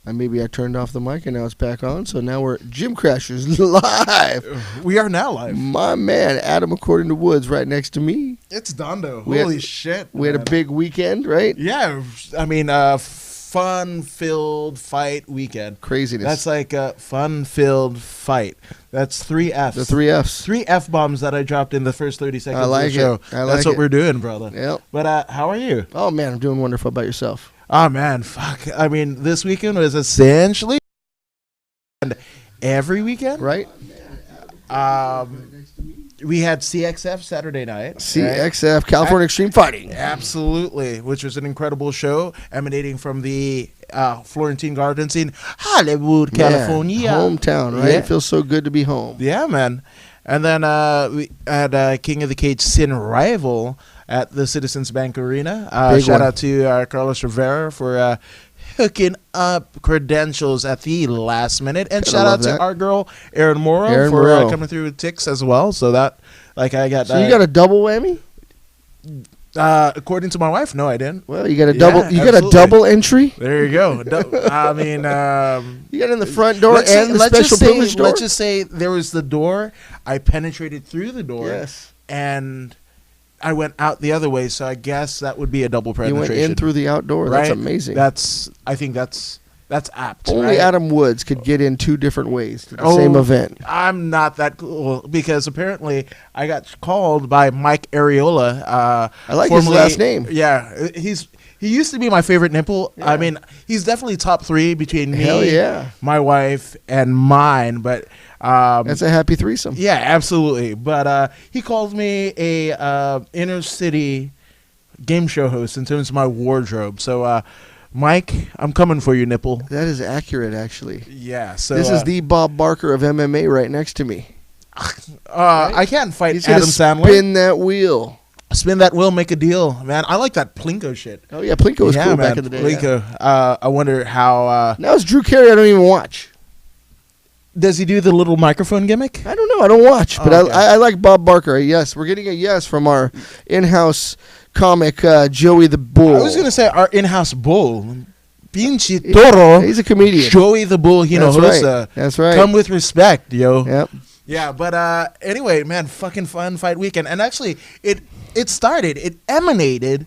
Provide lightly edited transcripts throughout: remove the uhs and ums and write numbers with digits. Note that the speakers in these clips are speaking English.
Maybe I turned off the mic and now it's back on. So now we're Gym Crashers live. We are now live. My man, Adam According to Woods, right next to me. It's Dondo. Holy shit. We had a big weekend, right? Yeah. I mean, fun-filled fight weekend. Craziness. That's like a fun-filled fight. That's 3 Fs. The 3 Fs. 3 F-bombs that I dropped in the first 30 seconds like of the show. That's what we're doing, brother. Yep. But how are you? Oh, man, I'm doing wonderful. About yourself? Oh, man, fuck. I mean, this weekend was essentially every weekend. Right. We had CXF Saturday night. CXF, right? California Extreme Fighting. Absolutely, which was an incredible show emanating from the Florentine Garden scene, Hollywood, California. Hometown, right? Yeah. It feels so good to be home. Yeah, man. And then we had King of the Cage Sin Rival at the Citizens Bank Arena. Shout out to Carlos Rivera for hooking up credentials at the last minute. And shout out to our girl, Erin Morrow, for coming through with ticks as well. So that, like, I got... So you got a double whammy? According to my wife, no, I didn't. Well, you got a double. You got a double entry. There you go. I mean, you got in the front door and the special privilege door. Let's just say there was the door. I penetrated through the door. Yes. And I went out the other way. So I guess that would be a double penetration. You went in through the outdoor. Right? That's amazing. I think that's apt. Only right? Adam Woods could get in 2 different ways to the same event. I'm not that cool because apparently I got called by Mike Areola. I like his last name. Yeah, he used to be my favorite nipple. Yeah. I mean, he's definitely top 3 between me, my wife, and mine. But that's a happy threesome. Yeah, absolutely. But he called me a inner city game show host in terms of my wardrobe. So. Mike, I'm coming for you, nipple. That is accurate, actually. Yeah. So this is the Bob Barker of MMA right next to me. Right? I can't fight He's Adam Sandler. Spin that wheel. Spin that wheel, make a deal, man. I like that Plinko shit. Oh yeah, Plinko was cool back in the day. Plinko. Yeah. I wonder how. Now it's Drew Carey. I don't even watch. Does he do the little microphone gimmick? I don't know. I don't watch, but okay. I like Bob Barker. Yes, we're getting a yes from our in-house comic Joey the Bull. I was going to say our in-house bull. Pinche toro. He's a comedian. Joey the Bull Hinojosa. That's right. Come with respect, yo. Yep. Yeah, but anyway, man, fucking fun fight weekend. And actually, it emanated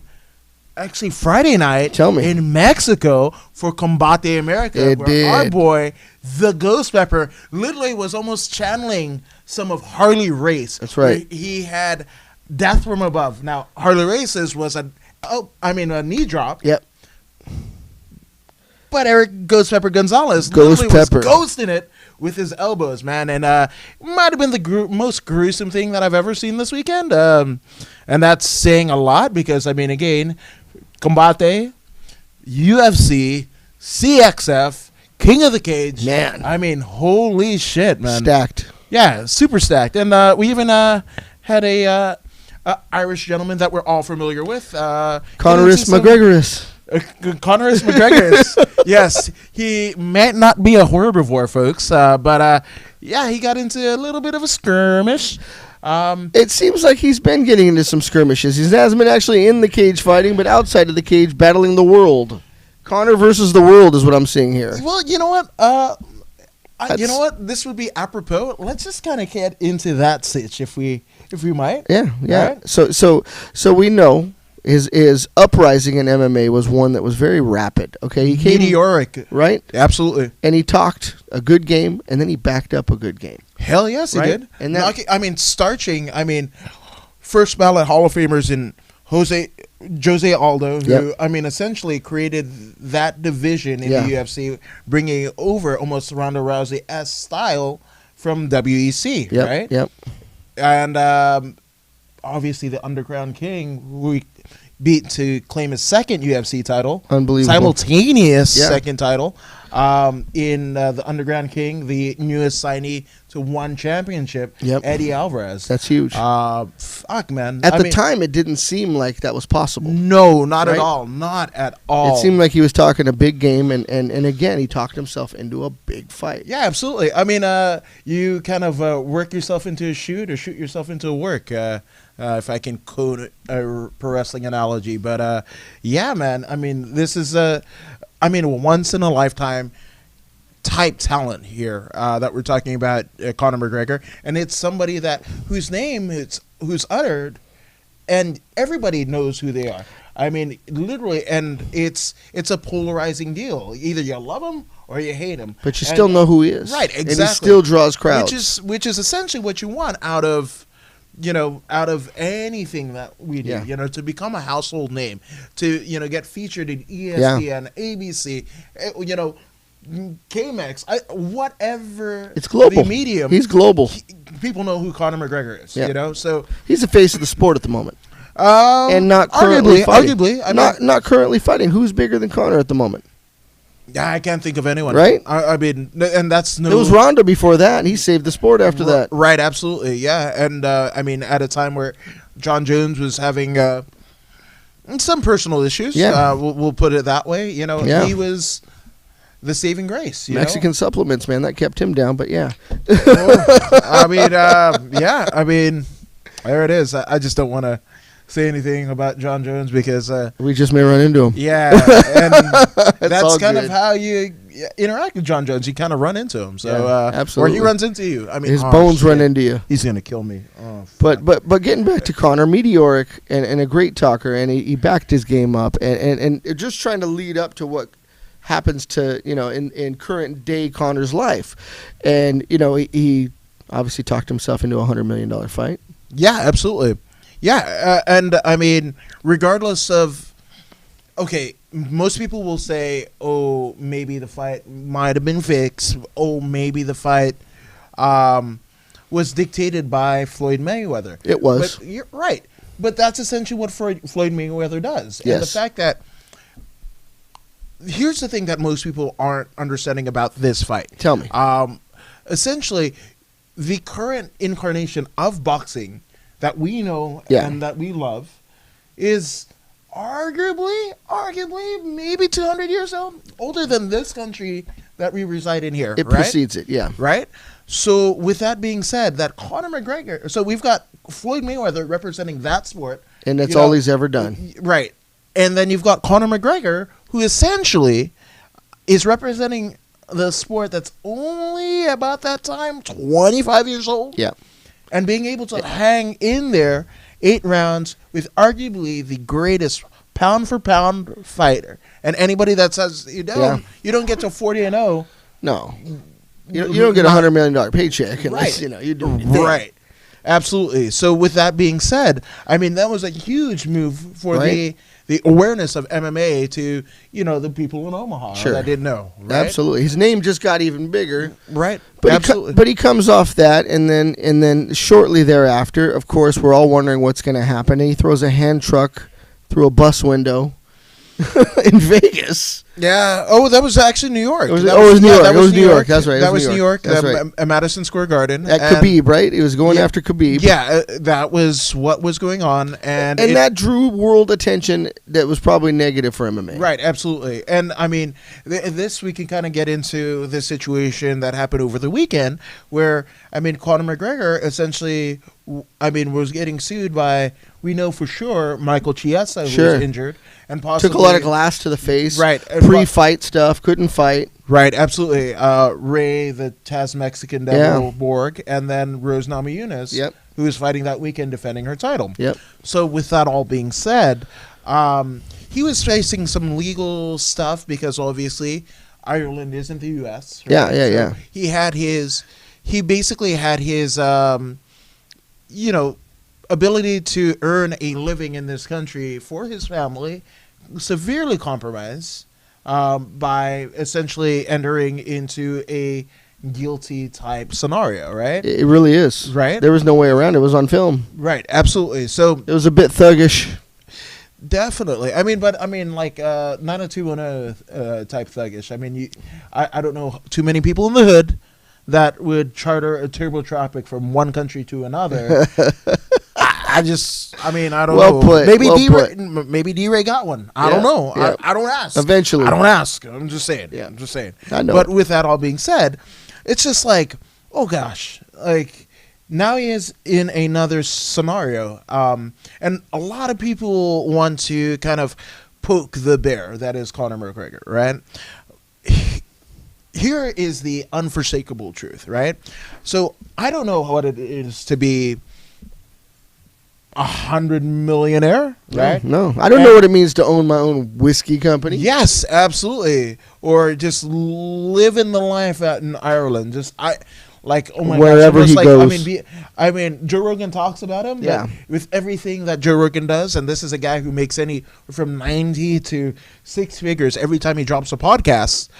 actually Friday night in Mexico for Combate America, where our boy, the Ghost Pepper, literally was almost channeling some of Harley Race. That's right. He had Death from Above. Now, Harley Race's was a knee drop. Yep. But Eric Ghost Pepper Gonzalez was ghosting it with his elbows, man. And it might have been the most gruesome thing that I've ever seen this weekend. And that's saying a lot because, I mean, again, Combate, UFC, CXF, King of the Cage. Man. I mean, holy shit, man. Stacked. Yeah, super stacked. And we even had a Irish gentleman that we're all familiar with. Conoris McGregoris. Conoris McGregoris. Yes, he might not be a herbivore, folks, but yeah, he got into a little bit of a skirmish. It seems like he's been getting into some skirmishes. He hasn't been actually in the cage fighting, but outside of the cage battling the world. Conor versus the world is what I'm seeing here. Well, you know what? You know what? This would be apropos. Let's just kind of get into that sitch if we might. Yeah. Right? So we know his uprising in MMA was one that was very rapid. Okay, he came meteoric, right? Absolutely. And he talked a good game, and then he backed up a good game. Hell yes, he did. And starching. I mean, first ballot Hall of Famers in Jose Aldo, who essentially created that division in the UFC, bringing over almost Ronda Rousey-esque style from WEC, right? Yep. And obviously the Underground King, who we beat to claim his second UFC title. Unbelievable. Simultaneous second title. In the Underground King, the newest signee to one championship, Eddie Alvarez. That's huge. Fuck, man. At the time, it didn't seem like that was possible. No, not at all. Not at all. It seemed like he was talking a big game, and again, he talked himself into a big fight. Yeah, absolutely. I mean, you kind of work yourself into a shoot or shoot yourself into a work, if I can quote a pro wrestling analogy. But, yeah, man, I mean, this is a once-in-a-lifetime type talent here that we're talking about, Conor McGregor, and it's somebody whose name who's uttered, and everybody knows who they are. I mean, literally, and it's a polarizing deal. Either you love him or you hate him, but you still know who he is, right? Exactly, and he still draws crowds, which is essentially what you want out of anything that we do. Yeah. To become a household name, to get featured in ESPN, ABC, KMX, whatever. It's global. The medium. He's global. People know who Conor McGregor is. Yeah. So he's the face of the sport at the moment. And not currently fighting. Arguably, I mean, not currently fighting. Who's bigger than Conor at the moment? Yeah, I can't think of anyone. Right? I mean, and that's no. It was Ronda before that, and he saved the sport after that. Right, absolutely, yeah. And I mean, at a time where John Jones was having some personal issues, we'll put it that way. He was the saving grace. Mexican supplements, man, that kept him down. But yeah, I mean, I mean, there it is. I just don't want to say anything about John Jones because we just may run into him. Yeah, and that's kind of how you interact with John Jones. You kind of run into him, so absolutely, or he runs into you. I mean, his bones run into you. He's gonna kill me. Oh, but getting back to Conor, meteoric and a great talker, and he backed his game up, and just trying to lead up to what happens to in current day Conor's life, and he obviously talked himself into a $100 million fight. Yeah, absolutely. Yeah, and I mean, regardless of, okay, most people will say, oh, maybe the fight might have been fixed. Oh, maybe the fight was dictated by Floyd Mayweather. It was. But you're right. But that's essentially what Floyd Mayweather does. Yes. And the fact that, here's the thing that most people aren't understanding about this fight. Tell me. Essentially, the current incarnation of boxing that we know and that we love is arguably maybe 200 years old, older than this country that we reside in here. It precedes it, yeah. Right? So with that being said, that Conor McGregor, so we've got Floyd Mayweather representing that sport. And that's all he's ever done. Right. And then you've got Conor McGregor, who essentially is representing the sport that's only about that time 25 years old. Yeah. And being able to hang in there 8 rounds with arguably the greatest pound-for-pound fighter. And anybody that says you don't get to 40-0. No. You don't get a $100 million paycheck unless, you do anything. Right. Absolutely. So with that being said, I mean, that was a huge move for the awareness of MMA to, the people in Omaha that didn't know. Right? Absolutely. His name just got even bigger. Right. But absolutely. But he comes off that, and then shortly thereafter, of course, we're all wondering what's going to happen. And he throws a hand truck through a bus window in Vegas. Yeah. Oh, that was actually New York. It was New York. That was New York. That's right. That was New York. That's right. At Madison Square Garden. At Khabib, right? He was going after Khabib. Yeah, that was what was going on. And that drew world attention that was probably negative for MMA. Right, absolutely. And, I mean, this we can kind of get into the situation that happened over the weekend where, I mean, Conor McGregor essentially, was getting sued by, we know for sure, Michael Chiesa, who was injured. And possibly took a lot of glass to the face. Right. Pre-fight stuff. Couldn't fight. Right, absolutely. Ray, the Taz Mexican Devil Borg, and then Rose Namajunas, who was fighting that weekend defending her title. Yep. So with that all being said, he was facing some legal stuff because obviously Ireland isn't the U.S. Right? Yeah. He basically had his, ability to earn a living in this country for his family severely compromised by essentially entering into a guilty type scenario, right? It really is. Right? There was no way around it. It was on film. Right, absolutely. So it was a bit thuggish. Definitely. Like 90210 type thuggish. I mean, I don't know too many people in the hood that would charter a turbotropic from one country to another. I don't know. Maybe D-Ray got one. I don't know. Yeah. I don't ask. Eventually. I don't ask. I'm just saying. Yeah. I'm just saying. I know. But with that all being said, it's just like, oh gosh, like now he is in another scenario. And a lot of people want to kind of poke the bear that is Conor McGregor, right? here is the unforsakable truth, right? So I don't know what it is to be 100 millionaire, right? No. I don't know what it means to own my own whiskey company. Yes, absolutely. Or just living the life out in Ireland. Oh my Wherever gosh, he goes. I mean, Joe Rogan talks about him. Yeah. With everything that Joe Rogan does, and this is a guy who makes from 90 to 6 figures every time he drops a podcast.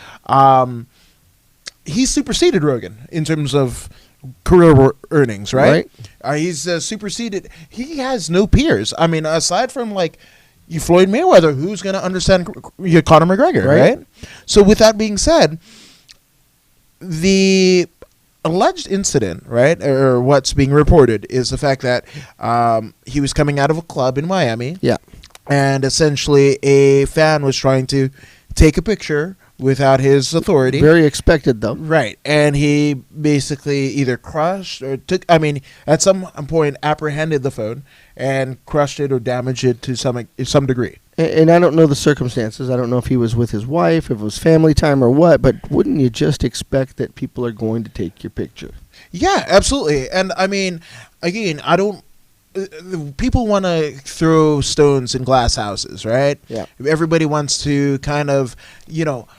He's superseded Rogan in terms of career earnings, right? He's superseded. He has no peers. I mean, aside from Floyd Mayweather, who's going to understand Conor McGregor, right? So with that being said, the alleged incident, right, or what's being reported is the fact that he was coming out of a club in Miami. Yeah. And essentially a fan was trying to take a picture without his authority. Very expected, though. Right. And he basically either crushed or at some point apprehended the phone and crushed it or damaged it to some degree. And I don't know the circumstances. I don't know if he was with his wife, if it was family time or what, but wouldn't you just expect that people are going to take your picture? Yeah, absolutely. And I mean, again, I don't... people want to throw stones in glass houses, right? Yeah. Everybody wants to kind of,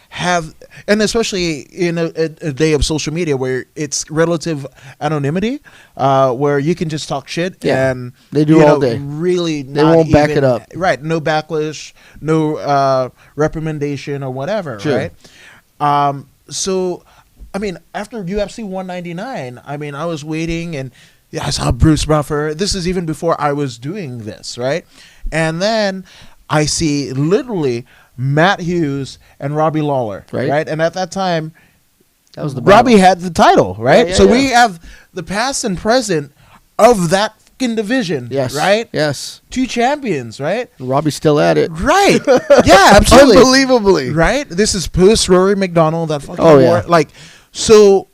have, and especially in a day of social media where it's relative anonymity, where you can just talk shit and they do all day. Really, they won't back it up. Right. No backlash, no reprimandation or whatever. Sure. Right. So, I mean, after UFC 199, I was waiting and. Yeah, I saw Bruce Buffer. This is even before I was doing this, right? And then I see literally Matt Hughes and Robbie Lawler, right? And at that time, that was Robbie had the title, right? Yeah, we have the past and present of that fucking division, right? Yes. 2 champions, right? Robbie's still at it. Right. Yeah, absolutely. Unbelievably. Right? This is post Rory McDonald, that fucking war. So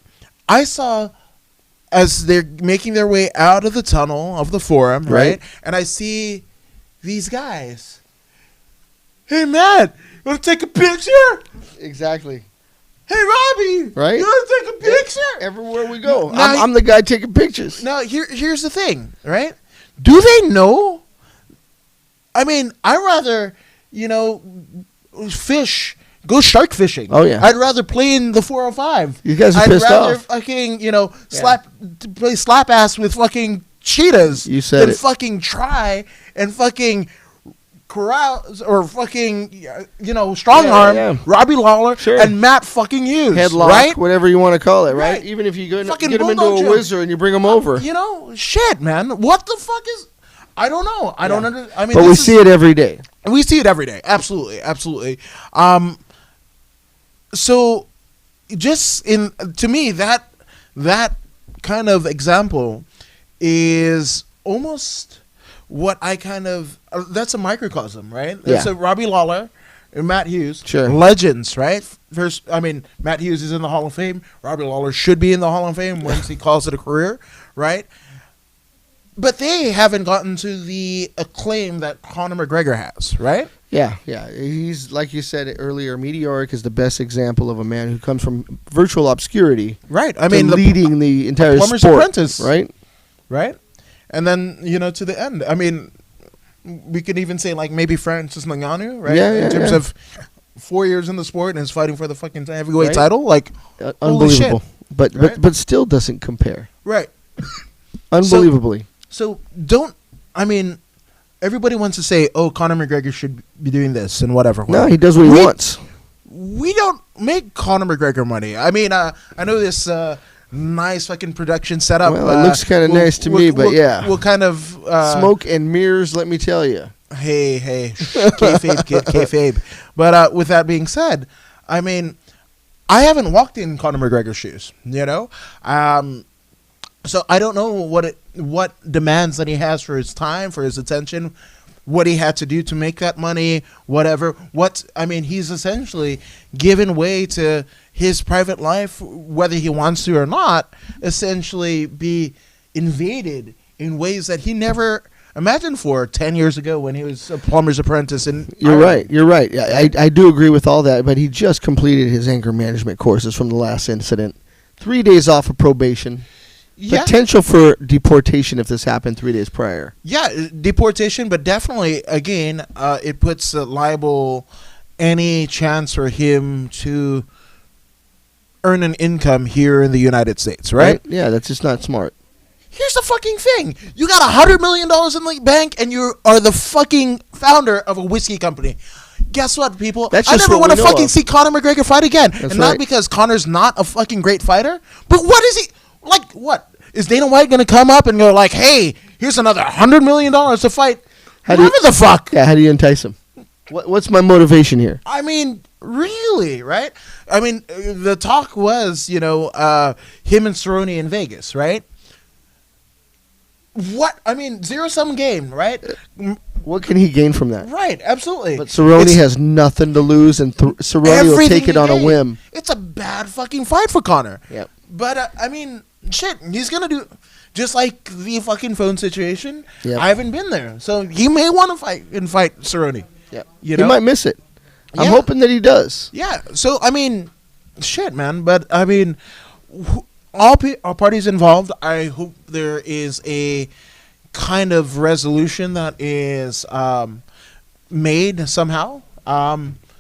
I saw... as they're making their way out of the tunnel of the forum, right? And I see these guys. Hey, Matt, you want to take a picture? Exactly. Hey, Robbie, right? You want to take a picture? Everywhere we go. I'm the guy taking pictures. Now, here's the thing, right? Do they know? I mean, I rather, fish... Go shark fishing. Oh, yeah. I'd rather play in the 405. You guys are pissed off. I'd rather fucking, play slap ass with fucking cheetahs you said than fucking try and fucking corral or fucking, strong arm Robbie Lawler and Matt fucking Hughes. Headlock, right? Whatever you want to call it, right? Even if you get him into a whizzer and you bring him over. Shit, man. What the fuck is... I don't know. I don't understand. I mean, but we see it every day. We see it every day. Absolutely. Absolutely. So, to me, that kind of example is almost what I kind of... that's a microcosm, right? Yeah. So Robbie Lawler and Matt Hughes, sure. Legends, right? First, Matt Hughes is in the Hall of Fame. Robbie Lawler should be in the Hall of Fame once he calls it a career, right? But they haven't gotten to the acclaim that Conor McGregor has, right? Yeah. He's, like you said earlier, Meteoric is the best example of a man who comes from virtual obscurity. Right. Leading the entire plumber's sport. Apprentice. Right? Right? And then, to the end. We could even say, maybe Francis Ngannou, right? Yeah, in terms of 4 years in the sport and is fighting for the fucking heavyweight title. Unbelievable. Shit. But still doesn't compare. Right. Unbelievably. So everybody wants to say, oh, Conor McGregor should be doing this and whatever. No, he does what he wants. We don't make Conor McGregor money. I know this nice fucking production setup. Well, it looks kind of nice to me, but yeah. We'll kind of... smoke and mirrors, let me tell you. Hey, kayfabe. But with that being said, I haven't walked in Conor McGregor's shoes, So I don't know what demands that he has for his time, for his attention, what he had to do to make that money, whatever. He's essentially given way to his private life, whether he wants to or not, essentially be invaded in ways that he never Imagine for 10 years ago when he was a plumber's apprentice. And You're right. Yeah, I do agree with all that, but he just completed his anger management courses from the last incident. 3 days off of probation. Yeah. Potential for deportation if this happened 3 days prior. Yeah, deportation, but definitely, again, it puts liable any chance for him to earn an income here in the United States, right? Yeah, that's just not smart. Here's the fucking thing. You got $100 million in the bank, and you are the fucking founder of a whiskey company. Guess what, people? That's I just never what want to we know fucking of. see Conor McGregor fight again. That's and not right. because Conor's not a fucking great fighter, but what is he... Like, what? Is Dana White going to come up and go like, hey, here's another $100 million to fight? Whatever the fuck. Yeah, how do you entice him? What's my motivation here? I mean, really, right? I mean, the talk was, him and Cerrone in Vegas, right? What? I mean, zero-sum game, right? What can he gain from that? Right, absolutely. But Cerrone has nothing to lose, and Cerrone will take it on a whim. It's a bad fucking fight for Conor. Yep. But, I mean, shit, he's going to do... Just like the fucking phone situation, Yep. I haven't been there. So he may want to fight Cerrone. Yeah. You He know? might miss it. I'm Yeah. hoping that he does. Yeah. So, I mean, shit, man. But, I mean, all parties involved, I hope there is a kind of resolution that is made somehow.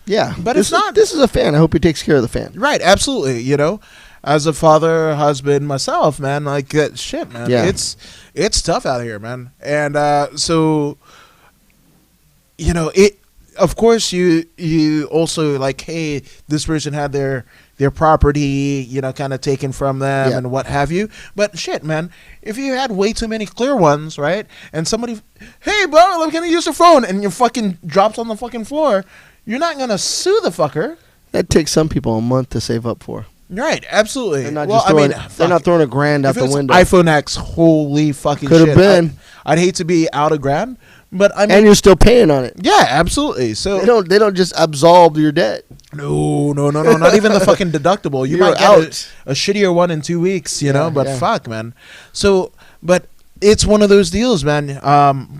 Yeah. But this it's not. This is a fan. I hope he takes care of the fan. Right, absolutely. As a father, husband, myself, man, like shit, man. Yeah. It's tough out here, man. And so, it. Of course, you also like, hey, this person had their property, kind of taken from them Yeah. and what have you. But shit, man, if you had way too many clear ones, right? And somebody, hey, bro, can I use your phone? And your fucking drops on the fucking floor. You're not gonna sue the fucker. That takes some people a month to save up for. Right, absolutely. They're not just throwing, they're not throwing $1,000 out if it the was window. iPhone X, holy fucking Could have shit. been. I'd hate to be out $1,000, but I mean, And you're still paying on it. yeah, absolutely. So They don't just absolve your debt. no, not even the fucking deductible. You You're might get out. a shittier one in 2 weeks, but yeah. fuck, man. So, but it's one of those deals, man.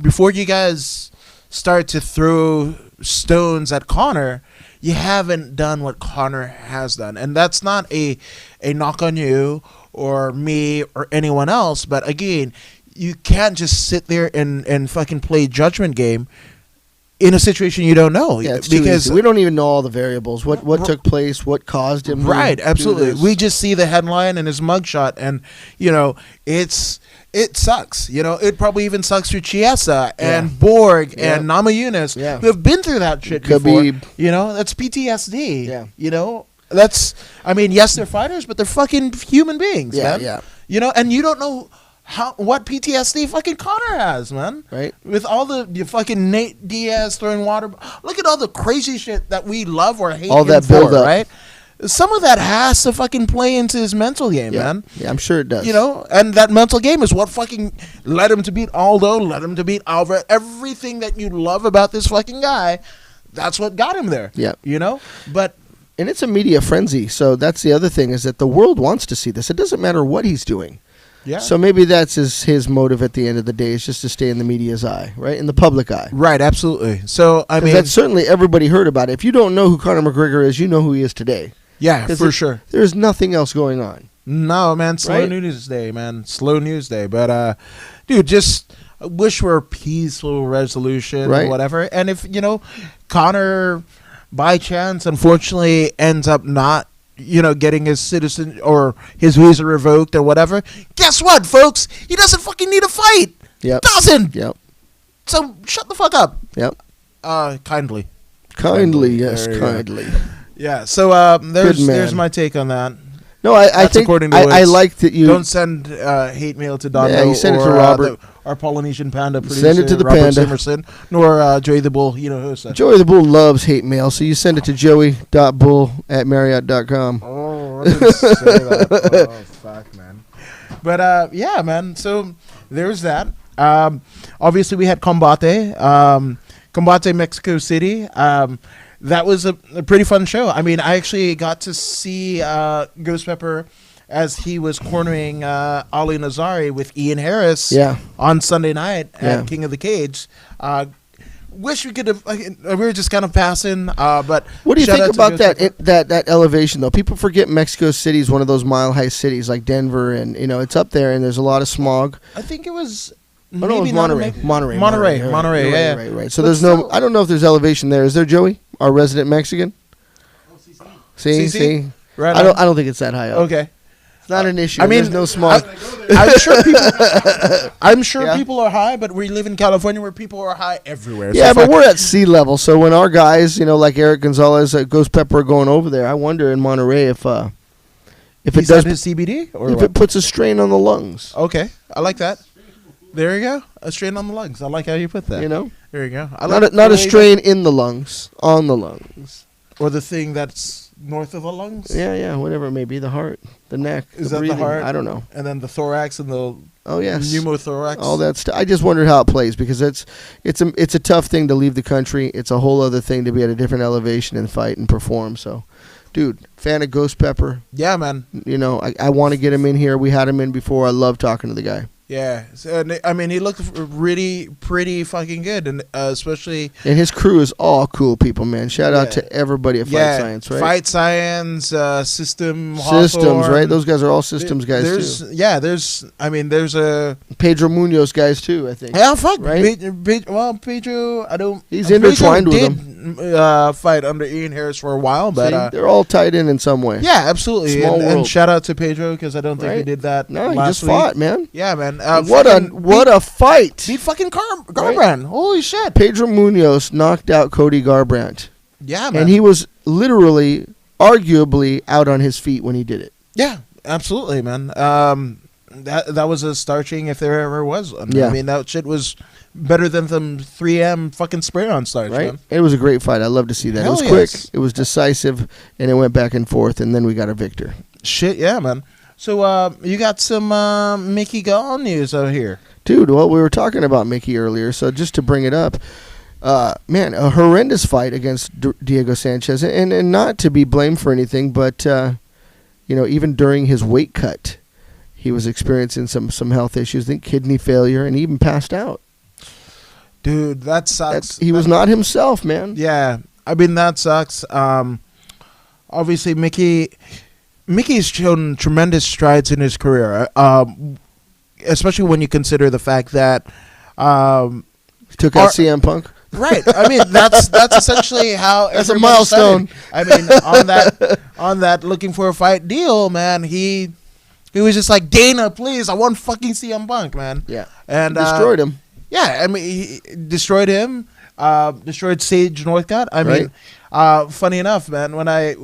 Before you guys start to throw stones at Conor, you haven't done what Conor has done. And that's not a knock on you or me or anyone else. But again, you can't just sit there and fucking play judgment game in a situation you don't know. Yeah, it's too easy. We don't even know all the variables. What took place, what caused him Right, to absolutely. do this. We just see the headline and his mugshot, and it sucks. It probably even sucks for Chiesa and Borg and Namajunas who have been through that shit before. Khabib. That's PTSD. Yeah. That's. I mean, yes, they're fighters, but they're fucking human beings, Yeah, man. yeah. And you don't know what PTSD fucking Conor has, man. Right. With all the fucking Nate Diaz throwing water. Look at all the crazy shit that we love or hate All him that for, build up. right? Some of that has to fucking play into his mental game, Yeah. man. Yeah, I'm sure it does. And that mental game is what fucking led him to beat Aldo, led him to beat Alvarez. Everything that you love about this fucking guy, that's what got him there. Yeah. But And it's a media frenzy. So that's the other thing, is that the world wants to see this. It doesn't matter what he's doing. yeah. So maybe that's his motive at the end of the day, is just to stay in the media's eye, right? In the public eye. Right, absolutely. So I 'Cause mean, that's certainly everybody heard about it. If you don't know who Conor McGregor is, you know who he is today. yeah, 'Cause for sure. There's nothing else going on. No, man, slow Right? news day, man. Slow news day. But dude, just wish for a peaceful resolution Right. or whatever. And if, Conor by chance unfortunately ends up not, getting his citizen or his visa revoked or whatever, guess what, folks? He doesn't fucking need a fight. Yep. Doesn't. Yep. So shut the fuck up. Yep. Kindly. Kindly, yes, There you go. kindly. Yeah. So there's Good man. there's my take on that. No, I That's think according to I Woods. like that you Don't send hate mail to Dondo Yeah, you send it or to Robert. our Polynesian panda producer, Send it to the Robert panda. Simerson, nor Joey the Bull. Hosa. Joey the Bull loves hate mail, so you send it to joey.bull@marriott.com. Oh, I didn't say that. Oh, fuck, man. But yeah, man. So there's that. Obviously, we had Combate, Combate Mexico City. That was a pretty fun show. I mean, I actually got to see Ghost Pepper as he was cornering Ali Nazari with Ian Harris on Sunday night at King of the Cage. Wish we could have. We were just kind of passing. But what do you think about that elevation though? People forget Mexico City is one of those mile high cities like Denver, and it's up there, and there's a lot of smog. I think it was. Maybe Monterey. Monterey. Right. So there's no. I don't know if there's elevation there. Is there, Joey, our resident Mexican? See. Right. I don't think it's that high up. Okay. It's not an issue. I mean, there's no smog. I'm sure people are high, but we live in California where people are high everywhere. Yeah, but we're at sea level. So when our guys, like Eric Gonzalez, Ghost Pepper, are going over there, I wonder in Monterey if it does his CBD or if it puts a strain on the lungs. Okay, I like that. There you go, a strain on the lungs. I like how you put that. There you go. Not a strain in the lungs, on the lungs, or the thing that's north of the lungs. Yeah, whatever it may be, the heart, the neck, is that breathing, the heart? I don't know. And then the thorax and the pneumothorax. All that stuff. I just wondered how it plays because it's a tough thing to leave the country. It's a whole other thing to be at a different elevation and fight and perform. So, dude, fan of Ghost Pepper. Yeah, man. I want to get him in here. We had him in before. I love talking to the guy. Yeah, so, I mean, he looked really pretty fucking good, and especially. And his crew is all cool people, man. Shout out to everybody at Fight Science, right? Fight Science, Systems, right? Those guys are all Systems guys too. Yeah, there's a Pedro Munoz guys too, I think. Yeah, fuck, right? Pedro, I don't. He's intertwined with them. Fight under Ian Harris for a while, but they're all tied in some way. Yeah, absolutely. And shout out to Pedro because I don't think he did that. No, he just fought, man. Yeah, man. What a fight! Beat fucking Garbrandt. Right? Holy shit! Pedro Munoz knocked out Cody Garbrandt. Yeah, man. And he was literally, arguably, out on his feet when he did it. Yeah, absolutely, man. That was a starching if there ever was one. Yeah. I mean, that shit was better than some 3M fucking spray-on starch, right? Man. It was a great fight. I love to see that. Hell it was quick. It was decisive, and it went back and forth, and then we got a victor. Shit, yeah, man. So you got some Mickey Gall news over here. Dude, well, we were talking about Mickey earlier, so just to bring it up, man, a horrendous fight against Diego Sanchez, and not to be blamed for anything, but, even during his weight cut, he was experiencing some health issues, I think kidney failure, and he even passed out. Dude, that sucks. He was not himself, man. Yeah, I mean, that sucks. Obviously, Mickey's shown tremendous strides in his career, especially when you consider the fact that took out CM Punk. Right. I mean, that's essentially how that's a milestone. I mean, on that looking for a fight deal, man, he was just like, Dana, please, I want fucking CM Punk, man. Yeah. And destroyed him. Yeah, I mean, he destroyed him. Destroyed Sage Northcutt. I mean, funny enough, man, when I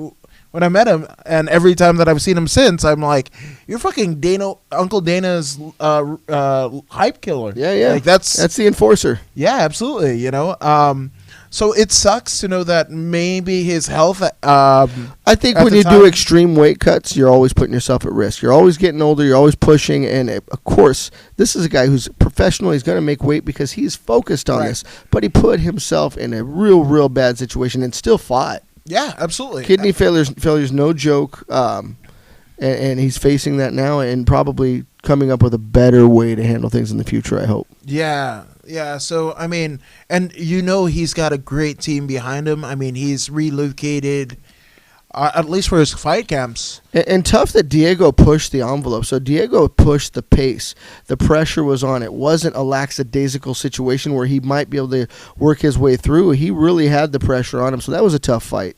met him, and every time that I've seen him since, I'm like, you're fucking Uncle Dana's hype killer. Yeah. Like that's the enforcer. Yeah, absolutely. So it sucks to know that maybe his health. I think when you do extreme weight cuts, you're always putting yourself at risk. You're always getting older. You're always pushing, and of course, this is a guy who's professional. He's going to make weight because he's focused on this. But he put himself in a real bad situation and still fought. Yeah, absolutely. Kidney failure's no joke, and he's facing that now and probably coming up with a better way to handle things in the future, I hope. Yeah. So, I mean, and he's got a great team behind him. I mean, he's relocated, at least for his fight camps. And tough that Diego pushed the envelope. So Diego pushed the pace. The pressure was on. It wasn't a lackadaisical situation where he might be able to work his way through. He really had the pressure on him. So that was a tough fight.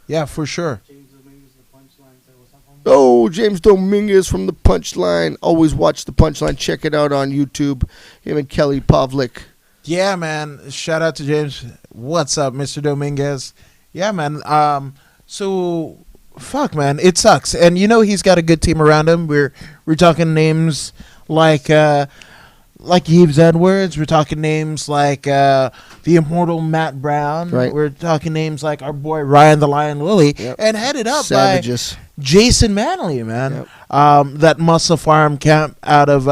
Yeah, for sure. Oh, James Dominguez from The Punchline. Always watch The Punchline. Check it out on YouTube. Him and Kelly Pavlik. Yeah, man. Shout out to James. What's up, Mr. Dominguez? Yeah, man. So, fuck, man. It sucks. And he's got a good team around him. We're talking names like Yves Edwards. We're talking names like the immortal Matt Brown. Right. We're talking names like our boy Ryan the Lion Lilly. Yep. And headed up Savages. by Jason Manley, man. Yep. That muscle farm camp out of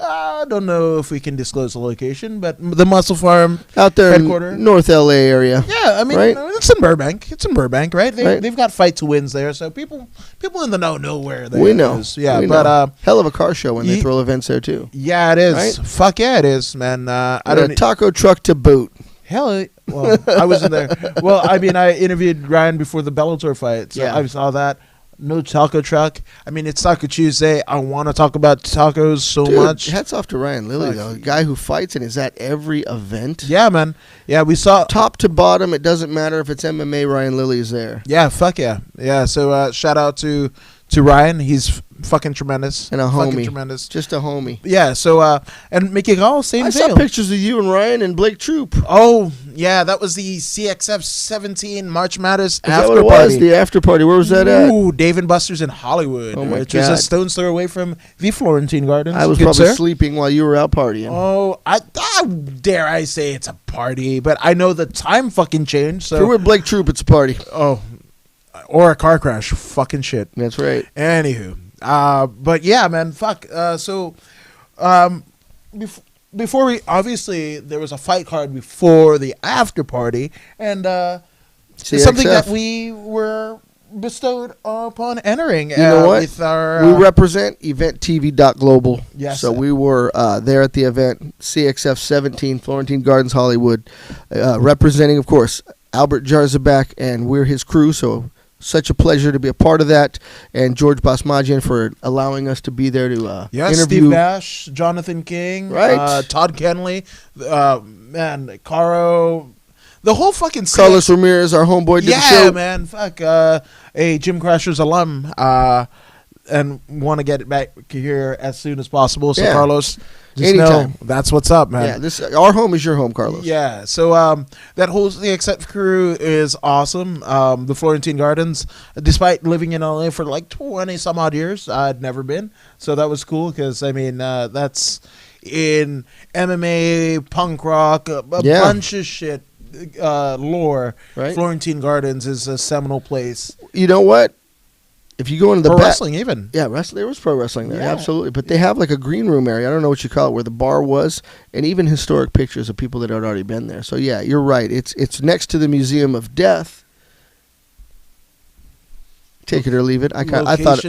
I don't know if we can disclose the location, but the Muscle Farm out there headquarter. in North LA area. Yeah, I mean, right? It's in Burbank. It's in Burbank, right? Right. They've got fight to wins there, so people in the know where they We know. is. Yeah, we but know. Hell of a car show when they throw events there too. Yeah, it is. Right? Fuck yeah, it is, man. I don't a taco truck to boot. Hell, well, I wasn't there. Well, I mean, I interviewed Ryan before the Bellator fight, so Yeah. I saw that. No taco truck. I mean, it's Taco Tuesday. I want to talk about tacos so Dude, much. hats off to Ryan Lilly, though. A guy who fights and is at every event. Yeah, man. Yeah, we saw Top to bottom, it doesn't matter if it's MMA, Ryan Lilly is there. Yeah, fuck yeah. Yeah, so shout out to Ryan. He's fucking tremendous. And a fucking homie. tremendous. Just a homie. Yeah, so and Mickey Gall, same I deal. saw pictures of you and Ryan and Blake Troop. Is Oh, yeah, that was the CXF 17 March Madness that after what it party. was? The after party. Where was that at? Ooh, Dave and Buster's in Hollywood. Oh, my which is God. a stone's throw away from the Florentine Gardens. I was Good probably sir. sleeping while you were out partying. Oh, I dare I say it's a party, but I know the time fucking changed. If you're So, with Blake Troop, it's a party. or a car crash. Fucking shit. That's right. Anywho, but yeah, man, fuck. Before we obviously there was a fight card before the after party, and it's something that we were bestowed upon entering. You know what? With our, we represent eventtv.global. Yes. So we were there at the event, CXF 17, Florentine Gardens, Hollywood, representing, of course, Albert Jarzabak, and we're his crew. So such a pleasure to be a part of that. And George Basmajian for allowing us to be there to interview. Steve Nash, Jonathan King, Right. Todd Kenley, man, Caro. The whole fucking Carlos Ramirez, our homeboy, did the show. Yeah, man. Fuck. A Jim Crashers alum. And want to get it back here as soon as possible. So, Yeah. Carlos, just Anytime. know that's what's up, man. Yeah, this our home is your home, Carlos. Yeah, so that whole CXF crew is awesome. The Florentine Gardens, despite living in LA for like 20 some odd years, I'd never been. So that was cool because, I mean, that's in MMA, punk rock, a Yeah. bunch of shit. Lore. Right. Florentine Gardens is a seminal place. You know what? If you go into the For back, wrestling, even. yeah, wrestling. There was pro wrestling there, Yeah. absolutely. But they have like a green room area. I don't know what you call it, where the bar was, and even historic pictures of people that had already been there. So yeah, you're right. It's next to the Museum of Death. Take it or leave it. I thought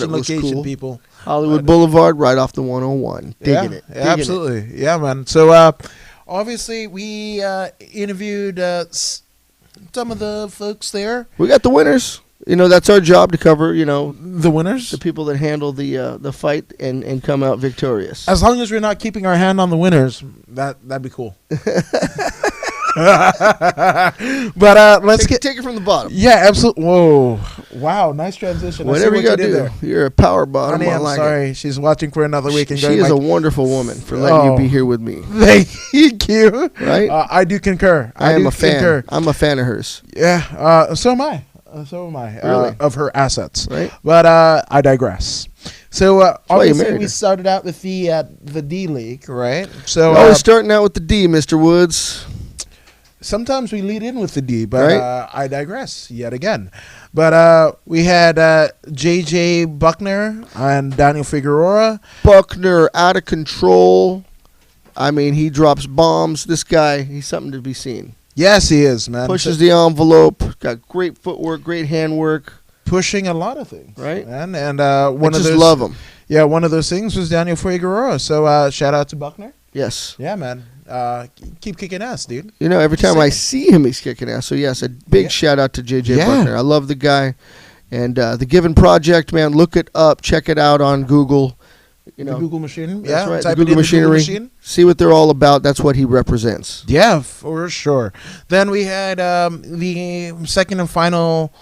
it was cool. People. Hollywood Boulevard, right off the 101. Digging it. Digging Absolutely. It. Yeah, man. So obviously we interviewed some of the folks there. We got the winners. You know, that's our job to cover. You know, The winners. the people that handle the fight and come out victorious. As long as we're not keeping our hand on the winners, that'd be cool. But let's take it from the bottom. Yeah, absolutely. Whoa, wow, nice transition. Whatever you got gotta do. You're a power bottom. Honey, I I'm like sorry. She's watching for another week. And She going is like, a wonderful woman for letting you be here with me. Thank you. Right? I do concur. I am do a fan. concur. I'm a fan of hers. Yeah. So am I. Really? Of her assets. Right. But I digress. So why you obviously married we her. started out with the D League, right? So Always starting out with the D, Mr. Woods. sometimes we lead in with the D, but Right. I digress yet again. But we had J.J. Buckner and Daniel Figueroa. Buckner out of control. I mean, he drops bombs. This guy, he's something to be seen. Yes, he is, man. Pushes the envelope. Got great footwork, great handwork. Pushing a lot of things, Right. And I one of just those, love him. Yeah, one of those things was Daniel Figueroa. So shout out to Buckner. Yes. Yeah, man. Keep kicking ass, dude. You know, every time I see him, he's kicking ass. So, yes, a big Yeah. shout out to J.J. Yeah. Buckner. I love the guy. And the Given Project, man, look it up. Check it out on Google. You know, The Google machine. That's Yeah, right, the type Google it in machinery. The Google machine. See what they're all about. That's what he represents. Yeah, for sure. Then we had the second and final,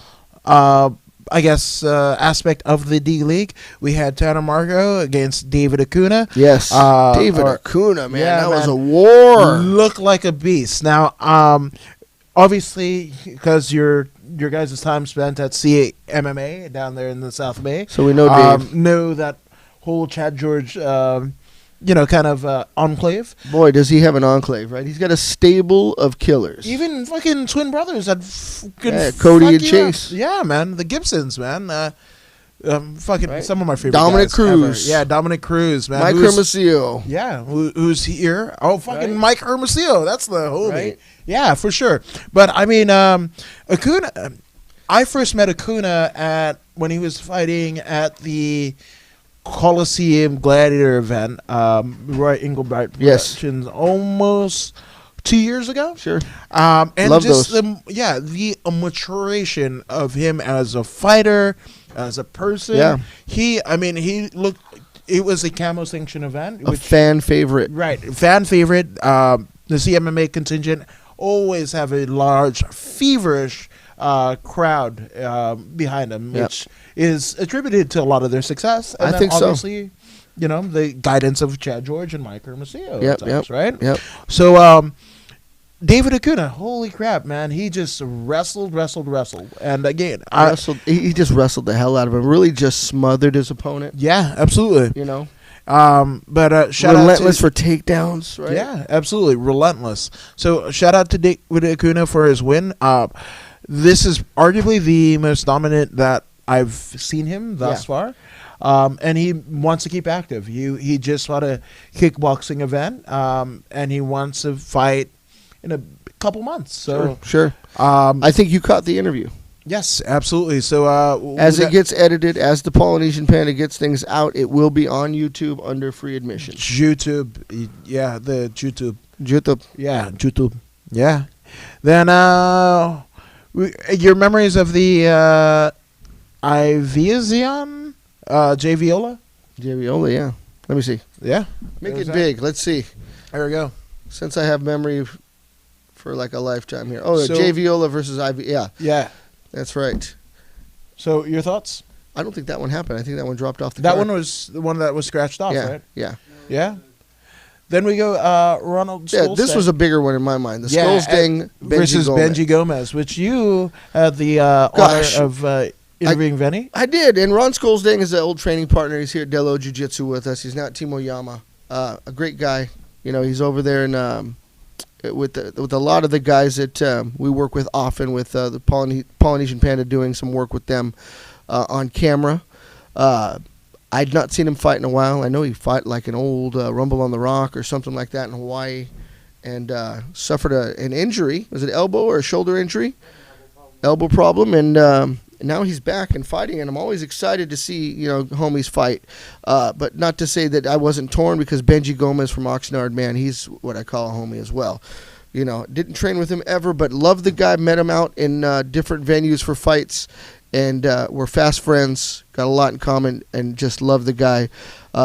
I guess, aspect of the D League. We had Tanner Marco against David Acuna. Yes. David or- Acuna, man. Yeah, that was man. a war. Look like a beast. Now, obviously, because your guys' time spent at CMMA down there in the South Bay, So we know Dave. know that whole Chad George, kind of enclave. Boy, does he have an enclave, right? He's got a stable of killers. Even fucking twin brothers that could Yeah, Cody fuck and you Chase. up. Yeah, man, the Gibsons, man. Fucking Right. some of my favorite Dominic guys ever. Cruz. Yeah, Dominic Cruz, man. Mike Hermosillo. Yeah, who's here? Oh, fucking Right. Mike Hermosillo. That's the homie. Right. Yeah, for sure. But I mean, Acuna. I first met Acuna when he was fighting at the Coliseum Gladiator event. Roy Engelbart Yes. Productions, almost 2 years ago. Sure. And Love just those. the maturation of him as a fighter, as a person. Yeah. He looked. It was a camo sanction event, A fan favorite. right, fan favorite. The CMMA contingent always have a large, feverish crowd behind them, Yep. which is attributed to a lot of their success. And I then think so. obviously, the guidance of Chad George and Mike Hermosillo. at Yep, times, right? Yep. So, David Acuna, holy crap, man. He just wrestled. And again, He just wrestled the hell out of him. Really just smothered his opponent. yeah, absolutely. You know, But shout relentless out to, for takedowns. Right. yeah, absolutely. Relentless. So, shout out to David Acuna for his win. This is arguably the most dominant that I've seen him thus far. And he wants to keep active. He just fought a kickboxing event, and he wants to fight in a couple months. So, Sure. I think you caught the interview. yes, absolutely. So, As it gets edited, as the Polynesian Panda gets things out, it will be on YouTube under free admission. YouTube, yeah, the YouTube, YouTube. yeah, YouTube, yeah. Then, your memories of the Ivizion, Jay Viola? Javiola, yeah. Let me see. Yeah, Make There's it that. big. Let's see. There we go. Since I have memory for like a lifetime here. Oh, So- Jay Viola versus Ivy. Yeah, Yeah. that's right. So, your thoughts? I don't think that one happened. I think that one dropped off the That card. one was the one that was scratched off, Yeah, right? yeah. Yeah. Then we go Ronald Yeah, Stolstein. this was a bigger one in my mind. The Yeah, Skulls-Ding versus Benji Gomez, which you had the Gosh. honor of interviewing Venny. I did, and Ron Skulls-Ding is an old training partner. He's here at Delo Jiu-Jitsu with us. He's now at Team Oyama. A great guy. He's over there in with a lot of the guys that we work with often with the Polynesian Panda, doing some work with them on camera. I'd not seen him fight in a while. I know he fought like an old Rumble on the Rock or something like that in Hawaii, and suffered an injury. Was it elbow or a shoulder injury? Elbow problem, and now he's back and fighting, and I'm always excited to see homies fight. But not to say that I wasn't torn, because Benji Gomez from Oxnard, man, he's what I call a homie as well. Didn't train with him ever, but loved the guy. Met him out in different venues for fights, and we're fast friends. Got a lot in common, and just love the guy.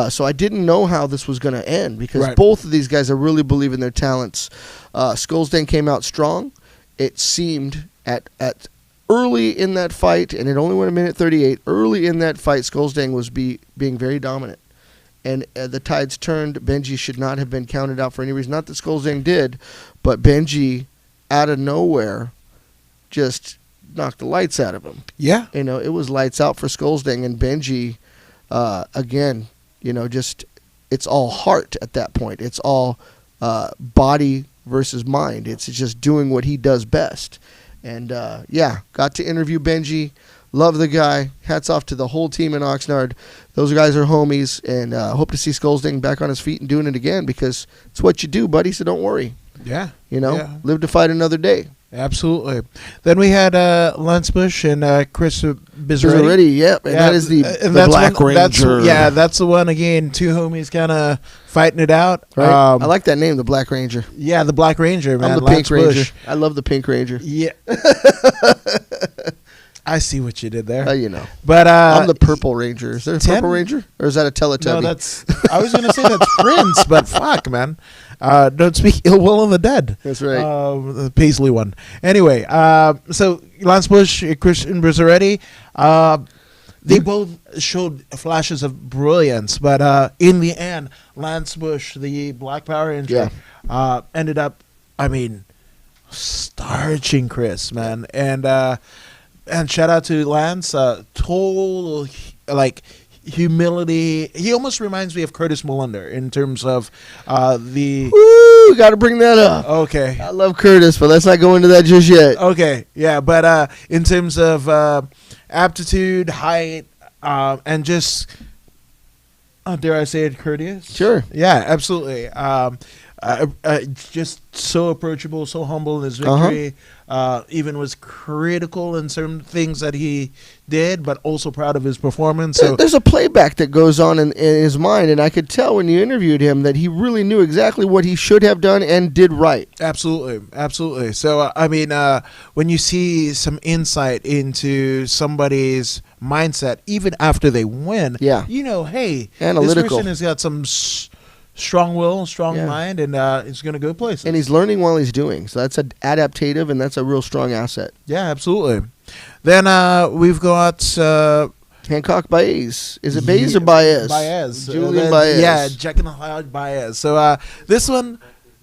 So I didn't know how this was going to end, because Right. both of these guys, I really believe in their talents. Skulls-Ding came out strong. It seemed at early in that fight, and it only went a minute 38. Early in that fight, Skulls-Ding was being very dominant, and the tides turned. Benji should not have been counted out for any reason. Not that Skulls-Ding did, but Benji, out of nowhere, just knocked the lights out of him. Yeah. It was lights out for Skulls-Ding, and Benji, again, just it's all heart at that point. It's all body versus mind. It's just doing what he does best. And, got to interview Benji. Love the guy. Hats off to the whole team in Oxnard. Those guys are homies, and hope to see Skulls-Ding back on his feet and doing it again, because it's what you do, buddy, so don't worry. Yeah. Yeah. Live to fight another day. Absolutely. Then we had Lance Bush and Chris There's Bizzaretti. already, yep, and that is the Black Ranger. That's the one again. Two homies kind of fighting it out. Right? I like that name, the Black Ranger. Yeah, the Black Ranger, man. I'm the Lance Pink Ranger. Bush. I love the Pink Ranger. Yeah. I see what you did there. But But I'm the Purple Ranger. Is there a 10 Purple Ranger, or is that a Teletubby? No, I was gonna say that's Prince, but fuck, man. Don't speak ill will of the dead. That's right. The Paisley one. Anyway, so Lance Bush, Christian Bizzaretti, they both showed flashes of brilliance, but in the end, Lance Bush, the Black Power Ranger, ended up, starching Chris, man, and shout out to Lance, total humility. He almost reminds me of Curtis Molander in terms of the. Woo! Got to bring that up. Okay. I love Curtis, but let's not go into that just yet. Okay. Yeah, but in terms of aptitude, height, and just, dare I say it, courteous? Sure. Yeah, absolutely. Just so approachable, so humble in his victory. Even was critical in certain things that he did, but also proud of his performance. So there's a playback that goes on in his mind, and I could tell when you interviewed him that he really knew exactly what he should have done and did right. Absolutely. So, when you see some insight into somebody's mindset, even after they win, hey, analytical. This person has got some strong will, strong mind, and he's going to go places. And he's learning while he's doing. So that's adaptive, and that's a real strong asset. Yeah, absolutely. Then we've got Hancock Baez. Is it Baez or Baez? Baez. Julian Baez. Yeah, Jekyll Baez. So this one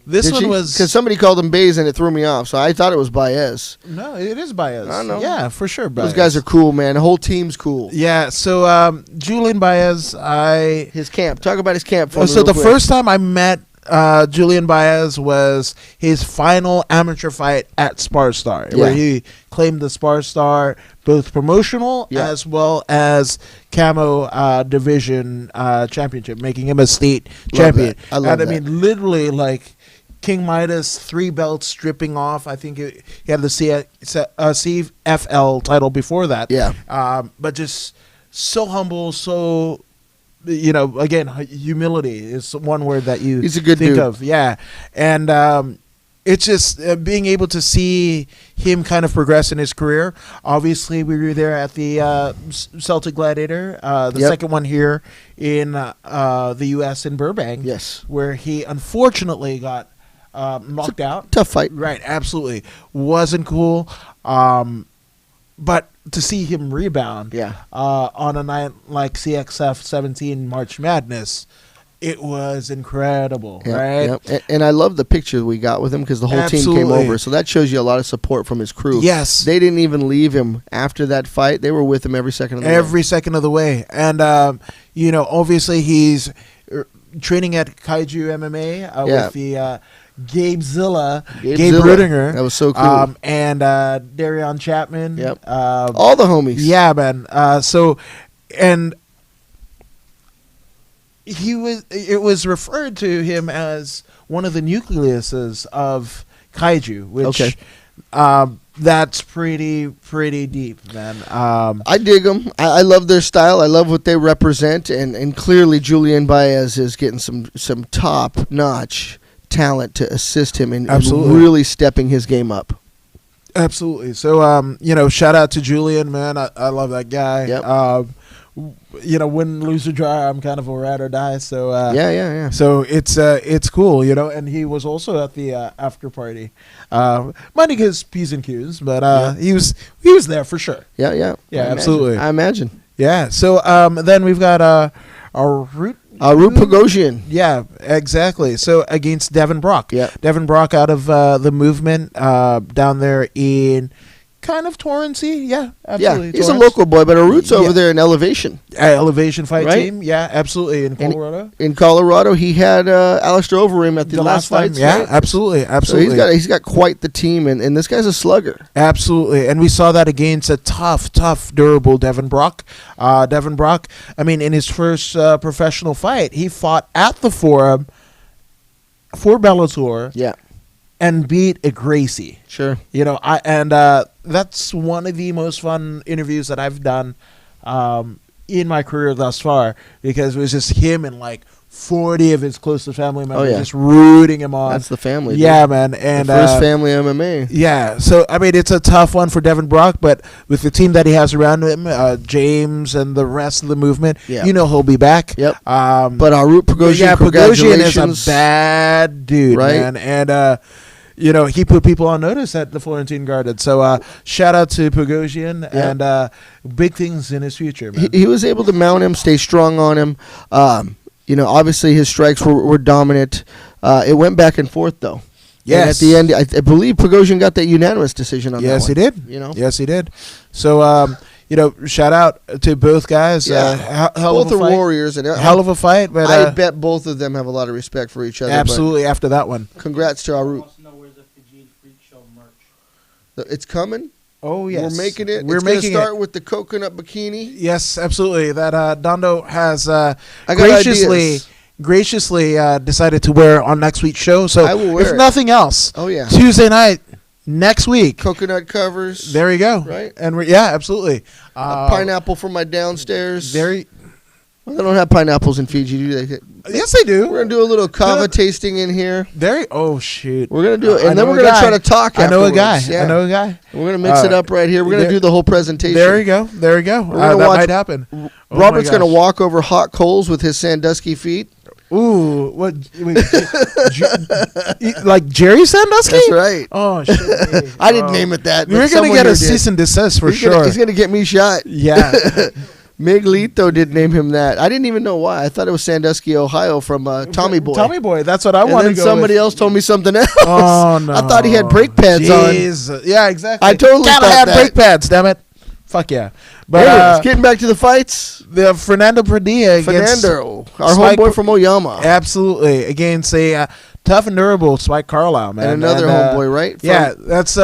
was... Because somebody called him Baez and it threw me off, so I thought it was Baez. No, it is Baez. I know. Yeah, for sure, Baez. Those guys are cool, man. The whole team's cool. Yeah, so Julian Baez, His camp. Talk about his camp. So the first time I met Julian Baez was his final amateur fight at Sparstar, where he claimed the Sparstar, both promotional as well as Camo division championship, making him a state champion. I love that. I mean, literally, like, King Midas, 3 belts stripping off. I think he had the CFL title before that. Yeah. But just so humble, so, again, humility is one word that you He's a good think dude. of. Yeah. And it's just being able to see him kind of progress in his career. Obviously, we were there at the Celtic Gladiator, the second one here in the U.S. in Burbank. Yes. Where he unfortunately got knocked out. Tough fight. Right, absolutely. Wasn't cool. But to see him rebound on a night like CXF 17 March Madness, it was incredible, right? Yep. And I love the picture we got with him because the whole team came over. So that shows you a lot of support from his crew. Yes. They didn't even leave him after that fight. They were with him every second of the way. Every second of the way. And, obviously he's training at Kaiju MMA with the... Gabe Rudinger. That was so cool. And Darion Chapman. Yep. All the homies. Yeah, man. And it was referred to him as one of the nucleuses of Kaiju, which that's pretty deep, man. I dig them. I love their style. I love what they represent, and clearly Julian Baez is getting some top notch talent to assist him in really stepping his game up. Absolutely. So, shout out to Julian, man. I love that guy. Yep. Win, lose, or draw, I'm kind of a ride or die. So, yeah. So it's cool, and he was also at the after party, minding his P's and Q's, but he was there for sure. Yeah. Absolutely. I imagine. Yeah. So, then we've got Arut Pugosian. Yeah, exactly. So against Devin Brock. Yeah. Devin Brock out of the movement down there in kind of Torrance-y. Yeah, absolutely. Yeah, he's a local boy, but Arut's over there in Elevation. Elevation fight team. Yeah, absolutely. In Colorado. In Colorado, he had Alistair over him at the last fight. Yeah, right? Absolutely. So he's got quite the team, and this guy's a slugger. Absolutely. And we saw that against a tough, durable Devin Brock. Devin Brock, in his first professional fight, he fought at the Forum for Bellator. Yeah. And beat a Gracie. Sure. That's one of the most fun interviews that I've done in my career thus far, because it was just him and like 40 of his closest family members just rooting him on. That's the family. Yeah, dude. man. And the first family MMA. Yeah. So, it's a tough one for Devin Brock, but with the team that he has around him, James and the rest of the movement, he'll be back. Yep. But Arut Pugosian, Pugosian is a bad dude, right? Man. And, he put people on notice at the Florentine Garden. So shout out to Pugosian and big things in his future, man. He was able to mount him, stay strong on him. Obviously his strikes were dominant. It went back and forth, though. Yes. And at the end, I believe Pugosian got that unanimous decision on that one. Yes, he did. Yes, he did. So, shout out to both guys. Both are warriors. And hell of a fight. But I bet both of them have a lot of respect for each other. Absolutely, after that one. Congrats to Arut. It's coming? Oh, yes. We're making it. We're it's gonna making start it. with the coconut bikini. Yes, absolutely. That Dondo has I got graciously ideas. decided to wear on next week's show. So I will wear if it. nothing else, Oh yeah. Tuesday night next week. Coconut covers. There you go. Right? And yeah, absolutely. A pineapple for my downstairs. Very. Well, they don't have pineapples in Fiji, do they? Yes, they do. We're gonna do a little kava tasting in here. Very. Oh shoot. We're gonna do it, I and then know we're a gonna guy. try to talk. I know a guy. afterwards. Yeah. I know a guy. We're gonna mix it up right here. We're gonna there- do the whole presentation. There you go. There you go. gonna That watch- might happen. Oh my Robert's gonna gosh. walk over hot coals with his Sandusky feet. Ooh, what? Wait, like Jerry Sandusky? That's right. Oh shit! I didn't name it that. We're but gonna someone get a here did. cease and desist for He's sure. Gonna, he's gonna get me shot. Yeah. Miguelito did name him that. I didn't even know why. I thought it was Sandusky, Ohio, from Tommy Boy. Tommy Boy. That's what I and wanted then to go somebody with. else told me something else. Oh no! I thought he had brake pads on. Jeez. Yeah, exactly. I totally gotta thought have that. brake pads. Damn it! Fuck yeah! But Anyways, getting back to the fights. the Fernando Padilla against Fernando, our Spike- homeboy from Oyama. absolutely against a tough and durable Spike Carlisle, man, And another homeboy, right? From- Yeah, that's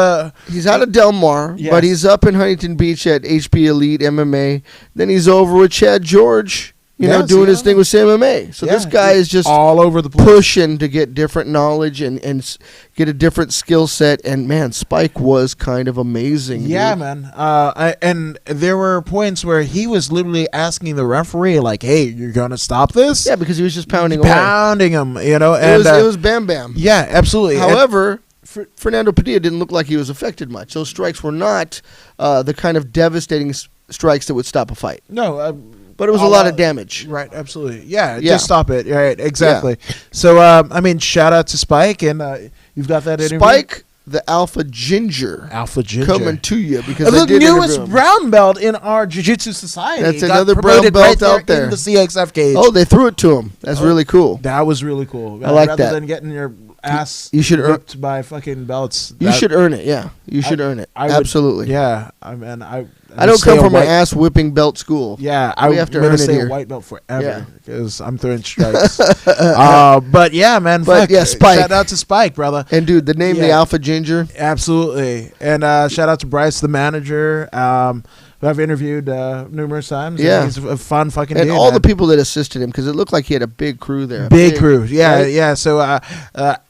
He's out of Del Mar, Yes. but he's up in Huntington Beach at HB Elite MMA. Then he's over with Chad George, Yes, doing his yeah. thing with Sam MMA. So Yeah, this guy is just all over the place. pushing to get different knowledge and get a different skill set. And man, Spike was kind of amazing. Yeah, dude. man. And there were points where he was literally asking the referee, like, "Hey, you're gonna stop this?" Yeah, because he was just pounding away. Pounding him, and It was Bam Bam. yeah, absolutely. However, Fernando Padilla didn't look like he was affected much. Those strikes were not the kind of devastating strikes that would stop a fight. no, But it was a lot of damage. Right, absolutely. Yeah, Yeah. just stop it. Right, exactly. So, I mean, shout out to Spike, and you've got that interview. Spike, the Alpha Ginger, Alpha Ginger. coming to you because I The did newest interview him. brown belt in our jiu-jitsu society. That's Got another brown promoted belt right out there. in the CXF cage. Oh, they threw it to him. That's really cool. That was really cool. I like Rather that. than getting your ass You should earn- ripped by fucking belts. You should earn it. Yeah, you should earn it. I would- Absolutely. Yeah, I mean, I don't say come a from an white- ass whipping belt school. Yeah, We have to I'm gonna earn it stay here. a white belt forever Yeah. because I'm throwing strikes. But yeah, man. But fuck. yeah, Spike. Shout out to Spike, brother. And dude, the name the Yeah. Alpha Ginger. Absolutely, and shout out to Bryce, the manager, who I've interviewed numerous times. Yeah. He's a fun fucking And dude, all man. the people that assisted him, because it looked like he had a big crew there. Big crew, yeah, right? yeah. So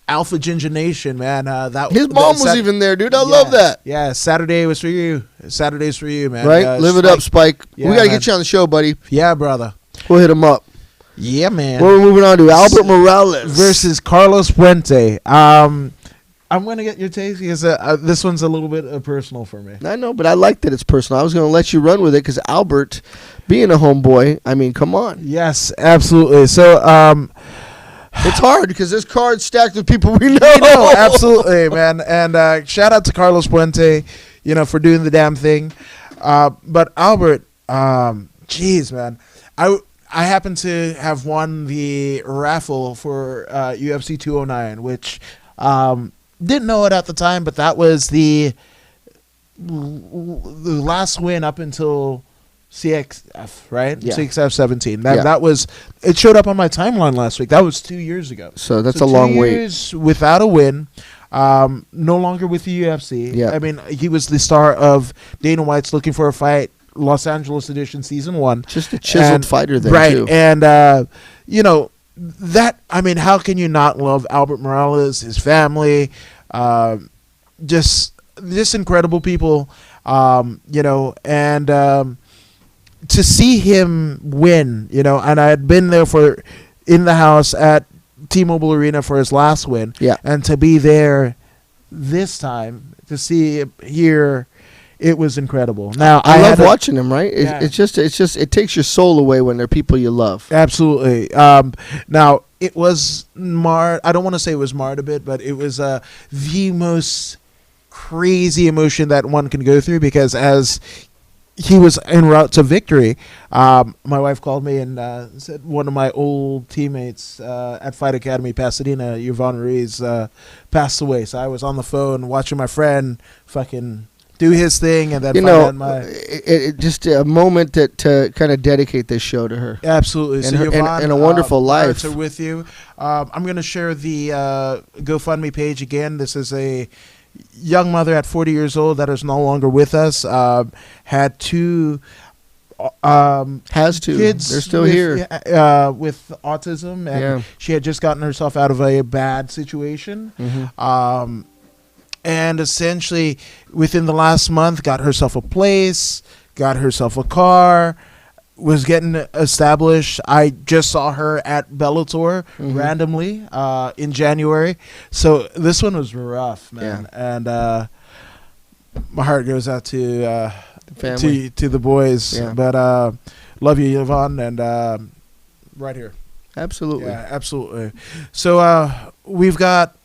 Alpha Ginger Nation, man. That His mom was even there, dude. I love that. Yeah, Saturday was for you. Saturday's for you, man. Right? Live it up, Spike. Yeah, we got to man. get you on the show, buddy. Yeah, brother. We'll hit him up. Yeah, man. What are we moving on to? Albert Morales. Versus Carlos Puente. I'm gonna get your take because this one's a little bit personal for me. I know, but I like that it's personal. I was going to let you run with it because Albert, being a homeboy, I mean, come on. Yes, absolutely. So, It's hard because this card's stacked with people we know. no, absolutely, man. And shout out to Carlos Puente, for doing the damn thing. But Albert, jeez, man, I happen to have won the raffle for UFC 209, which didn't know it at the time, but that was the last win up until CXF, right? Yeah. CXF 17. Yeah. That was, it showed up on my timeline last week. That was 2 years ago. So that's So a long 2 wait. years without a win. No longer with the UFC. Yeah. I mean, he was the star of Dana White's Looking for a Fight, Los Angeles edition, season 1. Just a chiseled fighter there, right. too. And, how can you not love Albert Morales, his family, just incredible people, to see him win, and I had been there in the house at T-Mobile Arena for his last win, Yeah. and to be there this time to see here, it was incredible. Now I love had watching him, right? Yeah. It's just it takes your soul away when they're people you love. Absolutely. Now it was marred. I don't want to say it was marred a bit, but it was the most crazy emotion that one can go through because as he was en route to victory, my wife called me and said one of my old teammates at Fight Academy Pasadena, Yvonne Ruiz, passed away. So I was on the phone watching my friend fucking do his thing, and then it just a moment to kind of dedicate this show to her. Absolutely. And So her- Yvonne, and a wonderful my life. hearts are with you. I'm going to share the GoFundMe page again. This is a young mother at 40 years old that is no longer with us. Had two Has two. kids. They're still with, here. with autism, and Yeah. she had just gotten herself out of a bad situation. Mm-hmm. And essentially, within the last month, got herself a place, got herself a car, was getting established. I just saw her at Bellator Mhm. randomly in January. So this one was rough, man. And my heart goes out to Family. to the boys. Yeah. But love you, Yvonne, and right here. Absolutely. Yeah, absolutely. So we've got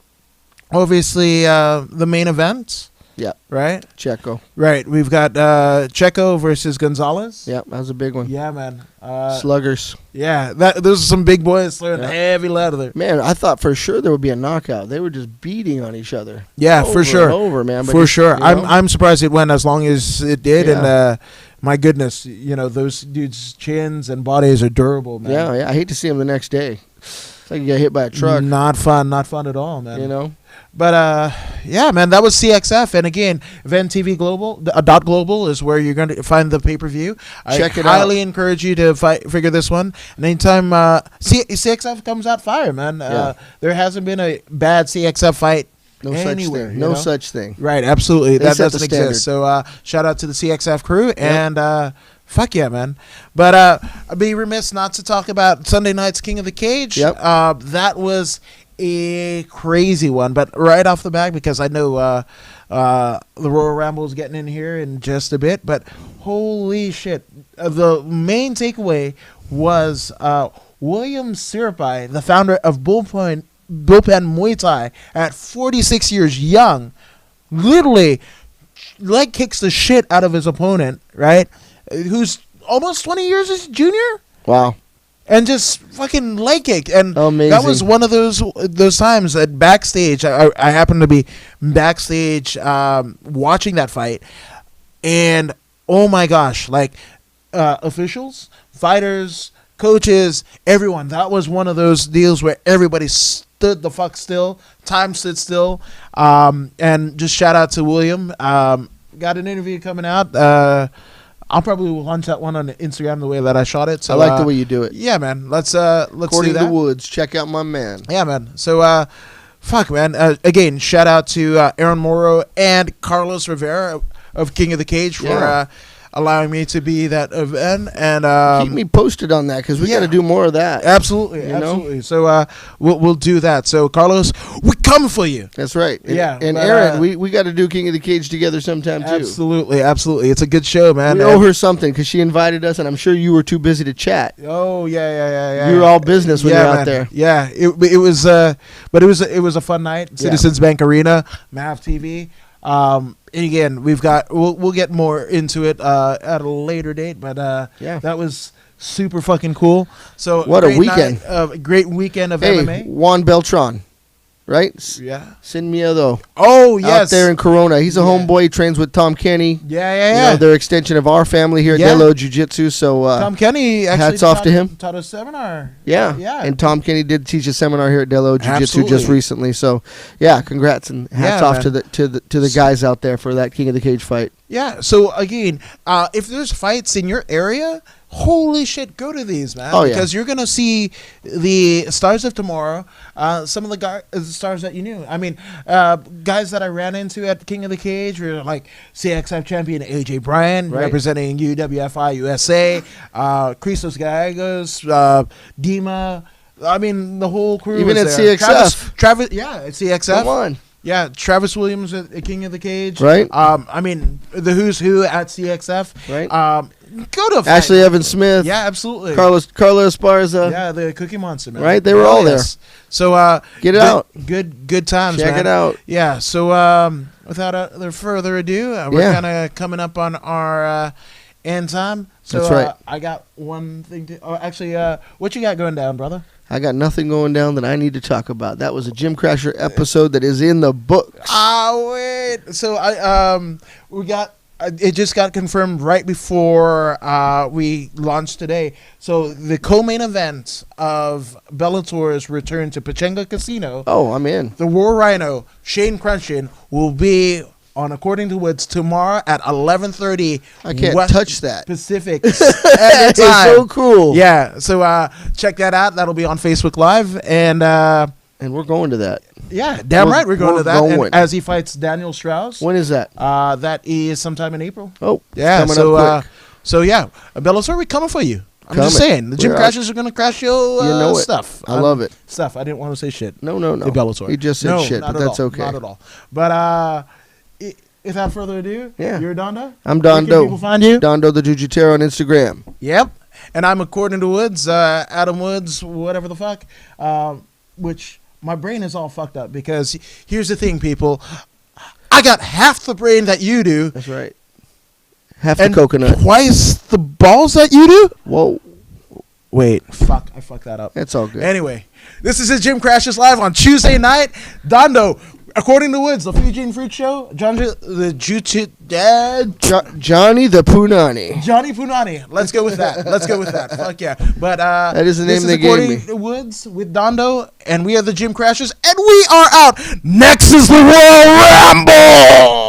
obviously the main event. Yeah. Right? Checo. Right. We've got Checo versus Gonzalez. Yeah, that was a big one. Yeah, man. Sluggers. Yeah, those are some big boys throwing Yeah. heavy leather there. Man, I thought for sure there would be a knockout. They were just beating on each other. Yeah, Over for and sure. over, man. But For it's, sure. you know, I'm surprised it went as long as it did. Yeah. And my goodness, those dudes' chins and bodies are durable, man. yeah. I hate to see him the next day. It's like you got hit by a truck. Not fun at all, man. You know. But yeah, man, that was CXF, and again, Event TV Global .global is where you're going to find the pay-per-view. Check it I highly encourage you to figure this one. And anytime CXF comes out fire, man. Yeah. There hasn't been a bad CXF fight No anywhere. such thing. you No know? such thing. Right, absolutely. They That set the doesn't standard. exist. So shout out to the CXF crew, and fuck yeah, man. But I'd be remiss not to talk about Sunday night's King of the Cage. Yep. That was a crazy one, but right off the bat, because I know the Royal Rumble is getting in here in just a bit, but holy shit. The main takeaway was William Siripai, the founder of Bullpen Muay Thai, at 46 years young, literally leg kicks the shit out of his opponent, right? Who's almost 20 years his junior? Wow. And just fucking leg kick. And Amazing. that was one of those times that backstage, I happened to be backstage watching that fight. And oh my gosh, like officials, fighters, coaches, everyone. That was one of those deals where everybody stood the fuck still. Time stood still. And just shout out to William. Got an interview coming out. I'll probably launch that one on Instagram the way that I shot it. So I like the way you do it. Yeah, man. Let's do According that. to Woods, check out my man. Yeah, man. So fuck, man. Again, shout out to Aaron Morrow and Carlos Rivera of King of the Cage for allowing me to be that event. And Keep me posted on that because we got to do more of that. Absolutely, You know? absolutely. So we'll do that. So Carlos, we come for you. That's right. And, Yeah, and but, Aaron, we got to do King of the Cage together sometime too. Absolutely, absolutely. It's a good show, man. We owe her something because she invited us, and I'm sure you were too busy to chat. Oh yeah. You were all business when you're man. out there. Yeah, it was, but it was a fun night. Citizens Bank Arena, MAV TV. And again, we'll get more into it at a later date, but that was super fucking cool. So What a weekend. Great weekend of Hey, MMA. Juan Beltran, right? Yeah. Sin Miedo. Oh yes. Out there in Corona. He's a homeboy. He trains with Tom Kenny. Yeah. You know, they're extension of our family here at Yeah. Delo Jiu-Jitsu. So Tom Kenny actually hats off to him. Taught a seminar. yeah. And Tom Kenny did teach a seminar here at Delo Jiu-Jitsu Absolutely. just recently. So yeah, congrats and hats Yeah, off man. to the guys out there for that King of the Cage fight. Yeah. So again, if there's fights in your area, holy shit, go to these, man. Oh, yeah. Because you're gonna see the stars of tomorrow. Some of the stars that you knew. I mean, guys that I ran into at King of the Cage were like CXF champion AJ Bryan, Right. representing UWFI USA, Christos Gallegos, Dima. I mean, the whole crew. Even was at there. CXF. Travis, yeah, at CXF. Come on. Yeah, Travis Williams at King of the Cage. Right. I mean, the who's who at CXF. Right. Go to a fight. Ashley Evans Smith. Yeah, absolutely. Carla Esparza. Yeah, the Cookie Monster, man. Right, they were all there. So Get it out. Good times. Check man. it out. Yeah. So without further ado, we're kind of coming up on our end time. So That's right. I got one thing to. Oh, actually, what you got going down, brother? I got nothing going down that I need to talk about. That was a Jim Crasher episode that is in the books. Wait. So we got It just got confirmed right before we launched today. So the co-main event of Bellator's return to Pechanga Casino. Oh, I'm in. The War Rhino, Shane Crunchin, will be on According to Woods tomorrow at 11:30. I can't West touch that. Pacific It's so cool. Yeah, so check that out. That'll be on Facebook Live, and we're going to that. yeah, damn right, we're going to that. Going. And as he fights Daniel Strauss. When is that? That is sometime in April. Oh, Yeah, coming so up quick. so yeah, Bellator, we coming for you. I'm just Coming. saying, the Gym We're Crashers are gonna crash your You know it. stuff. I love it. Stuff. I didn't want to say shit. No. The Bellator. He just said No, shit, not but at that's all. okay. Not at all. But without further ado, Yeah. you're Dondo. I'm Where can Dondo. people find you? Dondo the Jujitero on Instagram. Yep. And I'm According to Woods, Adam Woods, whatever the fuck. Which my brain is all fucked up because here's the thing, people. I got half the brain that you do. That's right. Half and the coconut. twice the balls that you do. Whoa. Wait, fuck, I fucked that up. That's all good. Anyway, this is the Gym Crashers Live on Tuesday night. Dondo, According to Woods, the Fuji Fruit Show, Johnny the Johnny the Punani. Johnny Punani. Let's go with that. Let's go with that. Fuck yeah. But That is the name this they gave According me. to Woods with Dondo, and we are the Gym Crashers, and we are out. Next is the Royal Rumble.